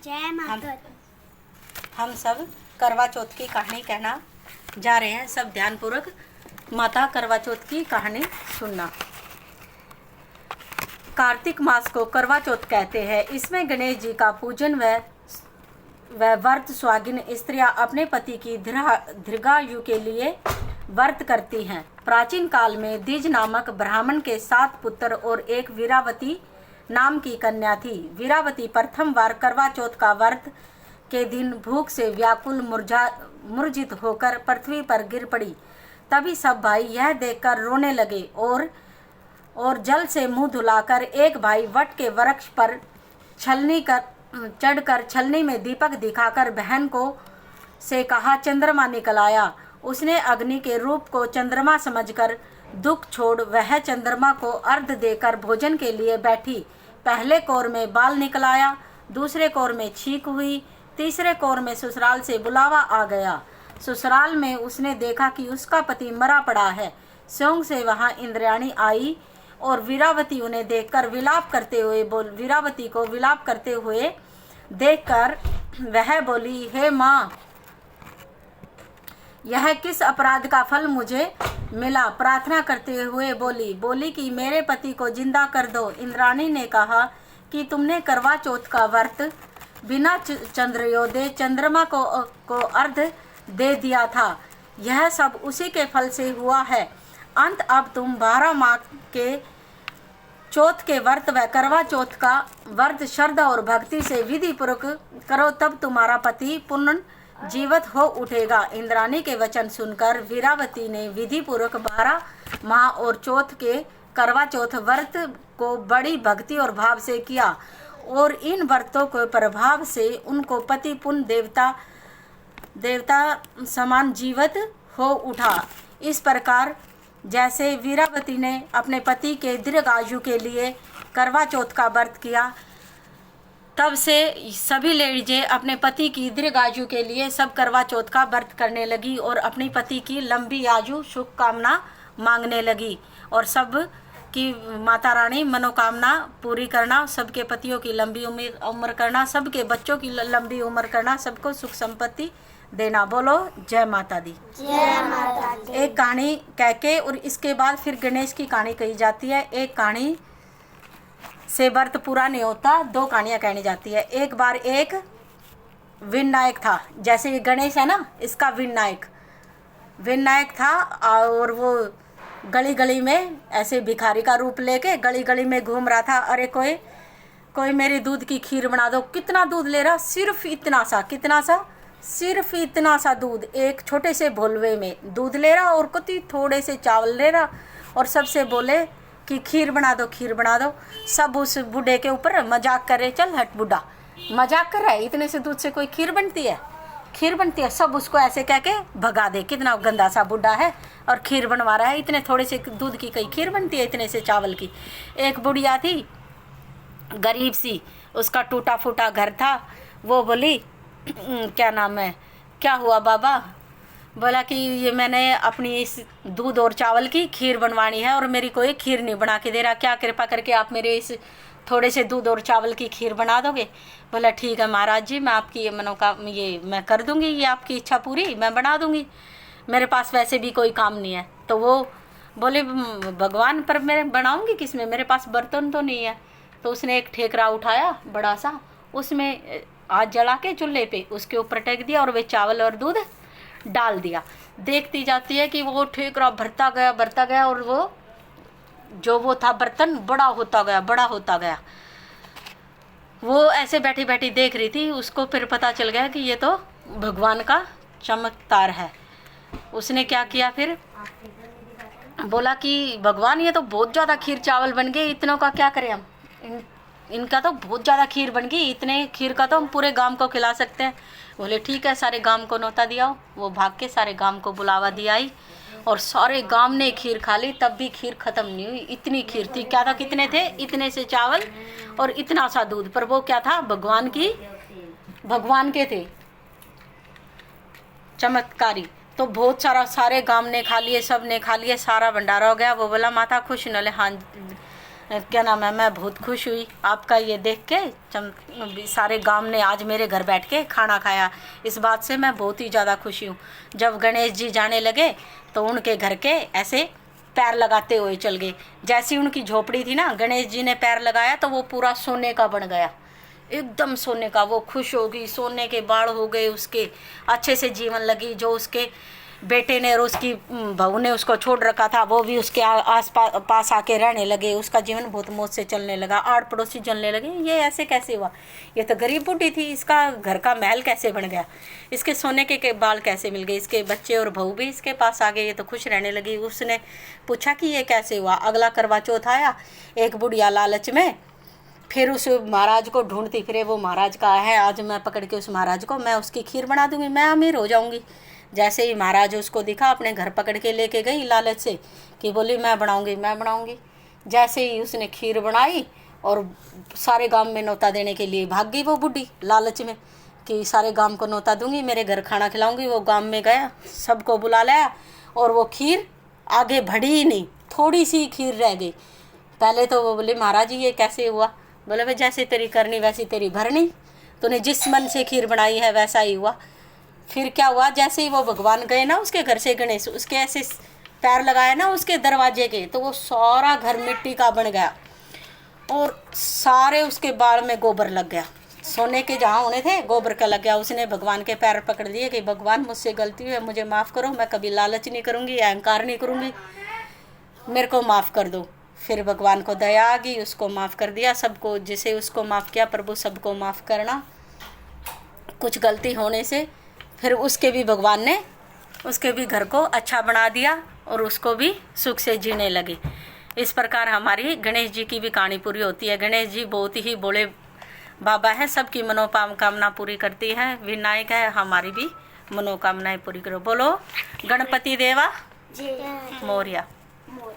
जय माता। हम सब करवा चौथ की कहानी कहना जा रहे हैं। सब ध्यानपूर्वक माता करवा चौथ की कहानी सुनना। कार्तिक मास को करवा चौथ कहते हैं। इसमें गणेश जी का पूजन व व्रत स्वागिन स्त्रियां अपने पति की दीर्घायु के लिए व्रत करती हैं। प्राचीन काल में द्विज नामक ब्राह्मण के 7 पुत्र और एक वीरावती नाम की कन्या थी। वीरावती प्रथम बार करवा चौथ का व्रत के दिन भूख से व्याकुल मूर्छित होकर पृथ्वी पर गिर पड़ी। तभी सब भाई यह देखकर रोने लगे और जल से मुंह धुलाकर एक भाई वट के वृक्ष पर चढ़कर छलनी में दीपक दिखाकर बहन को से कहा, चंद्रमा निकल आया। उसने अग्नि के रूप को चंद्रमा समझकर दुख छोड़ वह चंद्रमा को अर्घ्य देकर भोजन के लिए बैठी। पहले कौर में बाल निकल आया, दूसरे कौर में छींक हुई, तीसरे कौर में ससुराल से बुलावा आ गया। ससुराल में उसने देखा कि उसका पति मरा पड़ा है। सोंग से वहां इंद्राणी आई और वीरावती उन्हें देखकर वीरावती को विलाप करते हुए देखकर वह बोली, हे माँ, यह किस अपराध का फल मुझे मिला? प्रार्थना करते हुए बोली कि मेरे पति को जिंदा कर दो। इंद्राणी ने कहा कि तुमने करवा चौथ का व्रत बिना चंद्रोदय चंद्रमा को अर्घ्य दे दिया था। यह सब उसी के फल से हुआ है। अब तुम 12 माह के चौथ के व्रत व करवा चौथ का व्रत श्रद्धा और भक्ति से विधि पूर्वक करो, तब तुम्हारा पति पुनर्जीवित हो उठेगा। इंद्राणी के वचन सुनकर वीरावती ने विधि पूर्वक 12 माह और चौथ के करवा चौथ व्रत को बड़ी भक्ति और भाव से किया और इन व्रतों के प्रभाव से उनको पति पुण्य देवता समान जीवित हो उठा। इस प्रकार जैसे वीरावती ने अपने पति के दीर्घायु के लिए करवा चौथ का व्रत किया, तब से सभी लेडीजें अपने पति की दीर्घायु के लिए सब करवा चौथ का व्रत करने लगी और अपनी पति की लंबी आयु शुभकामना मांगने लगी और सब की माता रानी मनोकामना पूरी करना, सबके पतियों की लंबी उम्र करना, सबके बच्चों की लंबी उम्र करना, सबको सुख संपत्ति देना। बोलो जय माता दी। जय माता दी। एक कहानी कह के और इसके बाद फिर गणेश की कहानी कही जाती है। एक कहानी से व्रत पूरा नहीं होता, 2 कहानियां कहनी जाती है। एक बार एक विनायक था, जैसे ये गणेश है ना, इसका विनायक था और वो गली गली में ऐसे भिखारी का रूप लेके गली गली में घूम रहा था। अरे कोई मेरी दूध की खीर बना दो। कितना दूध ले रहा? सिर्फ इतना सा। कितना सा? सिर्फ इतना सा दूध, एक छोटे से भोलवे में दूध ले रहा और कुछ थोड़े से चावल ले रहा और सबसे बोले कि खीर बना दो, खीर बना दो। सब उस बूढ़े के ऊपर मजाक करे, चल हट बूढ़ा, मजाक कर रहा है, इतने से दूध से कोई खीर बनती है? खीर बनती है? सब उसको ऐसे कह के भगा दे, कितना गंदा सा बूढ़ा है और खीर बनवा रहा है, इतने थोड़े से दूध की कई खीर बनती है, इतने से चावल की। एक बुढ़िया थी गरीब सी, उसका टूटा फूटा घर था। वो बोली, क्या नाम है, क्या हुआ बाबा? बोला कि ये मैंने अपनी इस दूध और चावल की खीर बनवानी है और मेरी कोई खीर नहीं बना के दे रहा, क्या कृपा करके आप मेरे इस थोड़े से दूध और चावल की खीर बना दोगे? बोला ठीक है महाराज जी, मैं आपकी ये मैं कर दूंगी, ये आपकी इच्छा पूरी मैं बना दूंगी, मेरे पास वैसे भी कोई काम नहीं है। तो वो बोले, भगवान पर मैं बनाऊंगी किस में, मेरे पास बर्तन तो नहीं है। तो उसने एक ठेकरा उठाया बड़ा सा, उसमें आग जला के चूल्हे पे उसके ऊपर टेक दिया और वे चावल और दूध डाल दिया। देखती जाती है कि वो ठेकरा भरता गया और वो था बर्तन बड़ा होता गया। वो ऐसे बैठी बैठी देख रही थी, उसको फिर पता चल गया कि ये तो भगवान का चमत्कार है। उसने क्या किया फिर, बोला कि भगवान ये तो बहुत ज़्यादा खीर चावल बन गए, इतनों का क्या करें हम, इनका तो बहुत ज़्यादा खीर बन गई, इतने खीर का तो हम पूरे गांव को खिला सकते हैं। बोले ठीक है, सारे गांव को न्योता दिया। वो भाग के सारे गांव को बुलावा दिया आई और सारे गांव ने खीर खा ली, तब भी खीर ख़त्म नहीं हुई। इतनी खीर थी, क्या था, कितने थे, इतने से चावल और इतना सा दूध, पर वो क्या था, भगवान के थे, चमत्कारी। तो बहुत सारे गांव ने खा लिए, सब ने खा लिए, सारा भंडारा हो गया। वो बोला माता खुश न ले, हाँ क्या नाम है, मैं बहुत खुश हुई आपका ये देख के। सारे गांव ने आज मेरे घर बैठ के खाना खाया, इस बात से मैं बहुत ही ज़्यादा खुशी हूँ। जब गणेश जी जाने लगे तो उनके घर के ऐसे पैर लगाते हुए चल गए। जैसी उनकी झोपड़ी थी ना, गणेश जी ने पैर लगाया तो वो पूरा सोने का बन गया, एकदम सोने का। वो खुश हो गई, सोने के बाल हो गए उसके, अच्छे से जीवन लगी। जो उसके बेटे ने और उसकी बहू ने उसको छोड़ रखा था वो भी उसके आस पास आके रहने लगे। उसका जीवन बहुत मौज से चलने लगा। आड़ पड़ोसी चलने लगे, ये ऐसे कैसे हुआ, ये तो गरीब बूढ़ी थी, इसका घर का महल कैसे बन गया, इसके सोने के बाल कैसे मिल गए, इसके बच्चे और बहू भी इसके पास आ गए, ये तो खुश रहने लगी। उसने पूछा कि ये कैसे हुआ। अगला करवा चौथ आया, एक बुढ़िया लालच में फिर उस महाराज को ढूंढती फिरे। वो महाराज का है, आज मैं पकड़ के उस महाराज को मैं उसकी खीर बना दूंगी, मैं अमीर हो जाऊंगी। जैसे ही महाराज उसको दिखा, अपने घर पकड़ के लेके गई लालच से कि बोली मैं बनाऊंगी मैं बनाऊंगी। जैसे ही उसने खीर बनाई और सारे गांव में न्योता देने के लिए भाग गई वो बुढ़ी लालच में कि सारे गांव को न्योता दूंगी, मेरे घर खाना खिलाऊंगी। वो गांव में गया, सबको बुला लाया और वो खीर आगे बढ़ी ही नहीं, थोड़ी सी खीर रह गई। पहले तो वो बोले महाराज जी ये कैसे हुआ। बोले भाई जैसे तेरी करनी वैसी तेरी भरनी, तूने जिस मन से खीर बनाई है वैसा ही हुआ। फिर क्या हुआ, जैसे ही वो भगवान गए ना उसके घर से, गणेश उसके ऐसे पैर लगाए ना उसके दरवाजे के, तो वो सारा घर मिट्टी का बन गया और सारे उसके बाल में गोबर लग गया। सोने के जहाँ होने थे गोबर का लग गया। उसने भगवान के पैर पकड़ लिए कि भगवान मुझसे गलती हुई है, मुझे माफ़ करो, मैं कभी लालच नहीं करूँगी, अहंकार नहीं करूँगी, मेरे को माफ़ कर दो। फिर भगवान को दया आ गई, उसको माफ़ कर दिया। सबको जिसे उसको माफ़ किया, प्रभु सबको माफ़ करना कुछ गलती होने से। फिर उसके भी भगवान ने उसके भी घर को अच्छा बना दिया और उसको भी सुख से जीने लगे। इस प्रकार हमारी गणेश जी की भी कहानी पूरी होती है। गणेश जी बहुत ही भोले बाबा है, सबकी मनोकामना पूरी करती है, विनायक है, हमारी भी मनोकामनाएं पूरी करो। बोलो गणपति देवा जय मोरया। मोर।